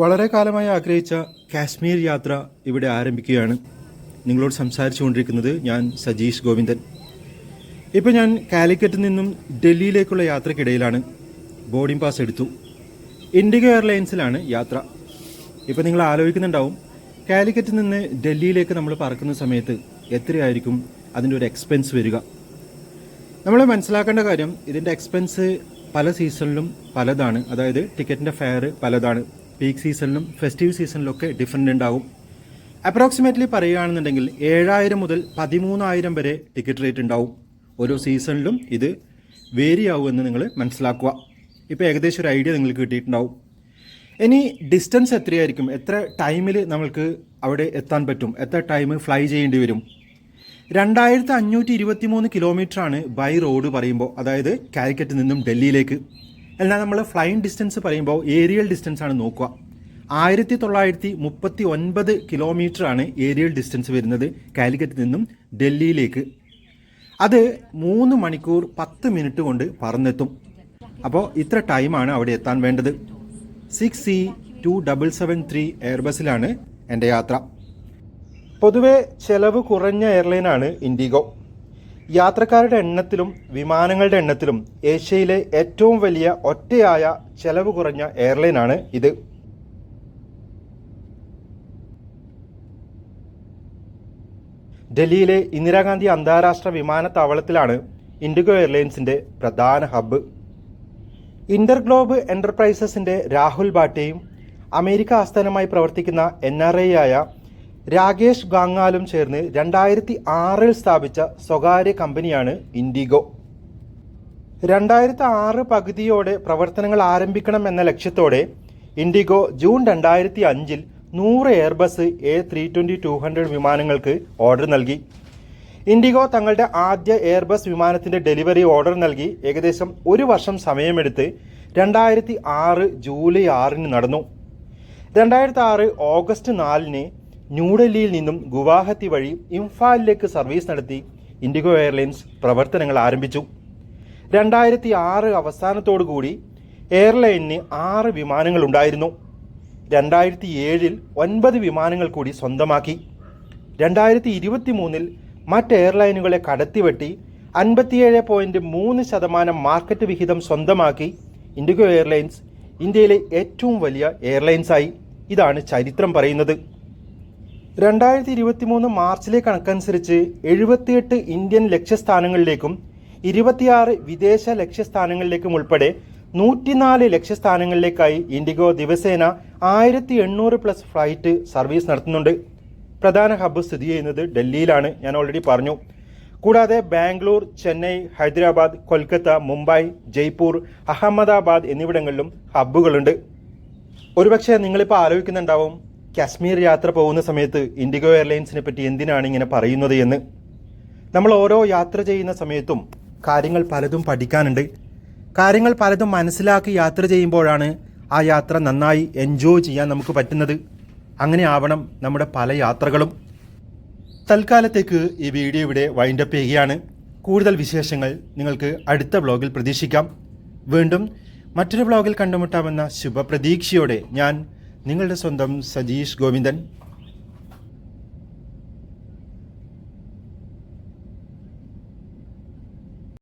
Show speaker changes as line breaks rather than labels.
വളരെ കാലമായി ആഗ്രഹിച്ച കാശ്മീർ യാത്ര ഇവിടെ ആരംഭിക്കുകയാണ്. നിങ്ങളോട് സംസാരിച്ചു കൊണ്ടിരിക്കുന്നത് ഞാൻ സജീഷ് ഗോവിന്ദൻ. ഇപ്പോൾ ഞാൻ കാലിക്കറ്റിൽ നിന്നും ഡൽഹിയിലേക്കുള്ള യാത്രക്കിടയിലാണ്. ബോർഡിംഗ് പാസ് എടുത്തു. ഇൻഡിഗോ എയർലൈൻസിലാണ് യാത്ര. ഇപ്പോൾ നിങ്ങൾ ആലോചിക്കുന്നുണ്ടാവും, കാലിക്കറ്റിൽ നിന്ന് ഡൽഹിയിലേക്ക് നമ്മൾ പറക്കുന്ന സമയത്ത് എത്രയായിരിക്കും അതിൻ്റെ ഒരു എക്സ്പെൻസ് വരിക. നമ്മൾ മനസ്സിലാക്കേണ്ട കാര്യം, ഇതിൻ്റെ എക്സ്പെൻസ് പല സീസണിലും പലതാണ്. അതായത് ടിക്കറ്റിൻ്റെ ഫെയർ പലതാണ്. പീക്ക് സീസണിലും ഫെസ്റ്റീവ് സീസണിലൊക്കെ ഡിഫറെൻ്റ് ഉണ്ടാവും. അപ്രോക്സിമേറ്റ്ലി പറയുകയാണെന്നുണ്ടെങ്കിൽ 7,000 മുതൽ 13,000 വരെ ടിക്കറ്റ് റേറ്റ് ഉണ്ടാവും. ഓരോ സീസണിലും ഇത് വേരി ആവുമെന്ന് നിങ്ങൾ മനസ്സിലാക്കുക. ഇപ്പോൾ ഏകദേശം ഒരു ഐഡിയ നിങ്ങൾക്ക് കിട്ടിയിട്ടുണ്ടാവും. ഇനി ഡിസ്റ്റൻസ് എത്രയായിരിക്കും, എത്ര ടൈമിൽ നമ്മൾക്ക് അവിടെ എത്താൻ പറ്റും, എത്ര ടൈം ഫ്ലൈ ചെയ്യേണ്ടി വരും? 2,523 കിലോമീറ്ററാണ് ബൈ റോഡ് പറയുമ്പോൾ, അതായത് കാലിക്കറ്റിൽ നിന്നും ഡൽഹിയിലേക്ക്. എന്നാൽ നമ്മൾ ഫ്ലൈയിങ് ഡിസ്റ്റൻസ് പറയുമ്പോൾ ഏരിയൽ ഡിസ്റ്റൻസ് ആണ് നോക്കുക. 1,939 കിലോമീറ്ററാണ് ഏരിയൽ ഡിസ്റ്റൻസ് വരുന്നത് കാലിക്കറ്റിൽ നിന്നും ഡൽഹിയിലേക്ക്. അത് 3 മണിക്കൂർ 10 മിനിറ്റ് കൊണ്ട് പറന്നെത്തും. അപ്പോൾ ഇത്ര ടൈമാണ് അവിടെ എത്താൻ വേണ്ടത്. 6C2773 എയർബസിലാണ് എൻ്റെ യാത്ര. പൊതുവെ ചെലവ് കുറഞ്ഞ എയർലൈനാണ് ഇൻഡിഗോ. യാത്രക്കാരുടെ എണ്ണത്തിലും വിമാനങ്ങളുടെ എണ്ണത്തിലും ഏഷ്യയിലെ ഏറ്റവും വലിയ ഒറ്റയായ ചെലവ് കുറഞ്ഞ എയർലൈനാണ് ഇത്. ഡൽഹിയിലെ ഇന്ദിരാഗാന്ധി അന്താരാഷ്ട്ര വിമാനത്താവളത്തിലാണ് ഇൻഡിഗോ എയർലൈൻസിൻ്റെ പ്രധാന ഹബ്ബ്. ഇന്റർഗ്ലോബ് എന്റർപ്രൈസസിൻ്റെ രാഹുൽ ഭാട്ടിയും അമേരിക്ക ആസ്ഥാനമായി പ്രവർത്തിക്കുന്ന NRI ആയ രാകേഷ് ഗാംഗാലും ചേർന്ന് 2006 സ്ഥാപിച്ച സ്വകാര്യ കമ്പനിയാണ് ഇൻഡിഗോ. 2006 പകുതിയോടെ പ്രവർത്തനങ്ങൾ ആരംഭിക്കണം എന്ന ലക്ഷ്യത്തോടെ ഇൻഡിഗോ ജൂൺ 2005 100 എയർബസ് A320-200 വിമാനങ്ങൾക്ക് ഓർഡർ നൽകി. ഇൻഡിഗോ തങ്ങളുടെ ആദ്യ എയർബസ് വിമാനത്തിൻ്റെ ഡെലിവറി ഓർഡർ നൽകി ഏകദേശം 1 വർഷം സമയമെടുത്ത് 2006 ജൂലൈ 6 നടന്നു. 2006 ഓഗസ്റ്റ് 4 ന്യൂഡൽഹിയിൽ നിന്നും ഗുവാഹത്തി വഴി ഇംഫാലിലേക്ക് സർവീസ് നടത്തി ഇൻഡിഗോ എയർലൈൻസ് പ്രവർത്തനങ്ങൾ ആരംഭിച്ചു. 2006 അവസാനത്തോടുകൂടി എയർലൈനിന് 6 വിമാനങ്ങൾ ഉണ്ടായിരുന്നു. 2007 9 വിമാനങ്ങൾ കൂടി സ്വന്തമാക്കി. 2023 മറ്റ് എയർലൈനുകളെ കടത്തിവെട്ടി 57.3% മാർക്കറ്റ് വിഹിതം സ്വന്തമാക്കി ഇൻഡിഗോ എയർലൈൻസ് ഇന്ത്യയിലെ ഏറ്റവും വലിയ എയർലൈൻസായി. ഇതാണ് ചരിത്രം പറയുന്നത്. 2023 മാർച്ചിലെ കണക്കനുസരിച്ച് 78 ഇന്ത്യൻ ലക്ഷ്യസ്ഥാനങ്ങളിലേക്കും 26 വിദേശ ലക്ഷ്യസ്ഥാനങ്ങളിലേക്കും ഉൾപ്പെടെ 104 ലക്ഷ്യസ്ഥാനങ്ങളിലേക്കായി ഇൻഡിഗോ ദിവസേന 1800+ ഫ്ലൈറ്റ് സർവീസ് നടത്തുന്നുണ്ട്. പ്രധാന ഹബ്ബ് സ്ഥിതി ചെയ്യുന്നത് ഡൽഹിയിലാണ്, ഞാൻ ഓൾറെഡി പറഞ്ഞു. കൂടാതെ ബാംഗ്ലൂർ, ചെന്നൈ, ഹൈദരാബാദ്, കൊൽക്കത്ത, മുംബൈ, ജയ്പൂർ, അഹമ്മദാബാദ് എന്നിവിടങ്ങളിലും ഹബ്ബുകളുണ്ട്. ഒരുപക്ഷെ നിങ്ങളിപ്പോൾ ആലോചിക്കുന്നുണ്ടാവും, കാശ്മീർ യാത്ര പോകുന്ന സമയത്ത് ഇൻഡിഗോ എയർലൈൻസിനെ പറ്റി എന്തിനാണ് ഇങ്ങനെ പറയുന്നത് എന്ന്. നമ്മൾ ഓരോ യാത്ര ചെയ്യുന്ന സമയത്തും കാര്യങ്ങൾ പലതും പഠിക്കാനുണ്ട്. കാര്യങ്ങൾ പലതും മനസ്സിലാക്കി യാത്ര ചെയ്യുമ്പോഴാണ് ആ യാത്ര നന്നായി എൻജോയ് ചെയ്യാൻ നമുക്ക് പറ്റുന്നത്. അങ്ങനെ ആവണം നമ്മുടെ പല യാത്രകളും. തൽക്കാലത്തേക്ക് ഈ വീഡിയോ ഇവിടെ വൈൻഡപ്പ് ചെയ്യുകയാണ്. കൂടുതൽ വിശേഷങ്ങൾ നിങ്ങൾക്ക് അടുത്ത വ്ലോഗിൽ പ്രതീക്ഷിക്കാം. വീണ്ടും മറ്റൊരു വ്ലോഗിൽ കണ്ടുമുട്ടാമെന്ന ശുഭപ്രതീക്ഷയോടെ ഞാൻ നിങ്ങളുടെ സ്വന്തം സജീഷ് ഗോവിന്ദൻ.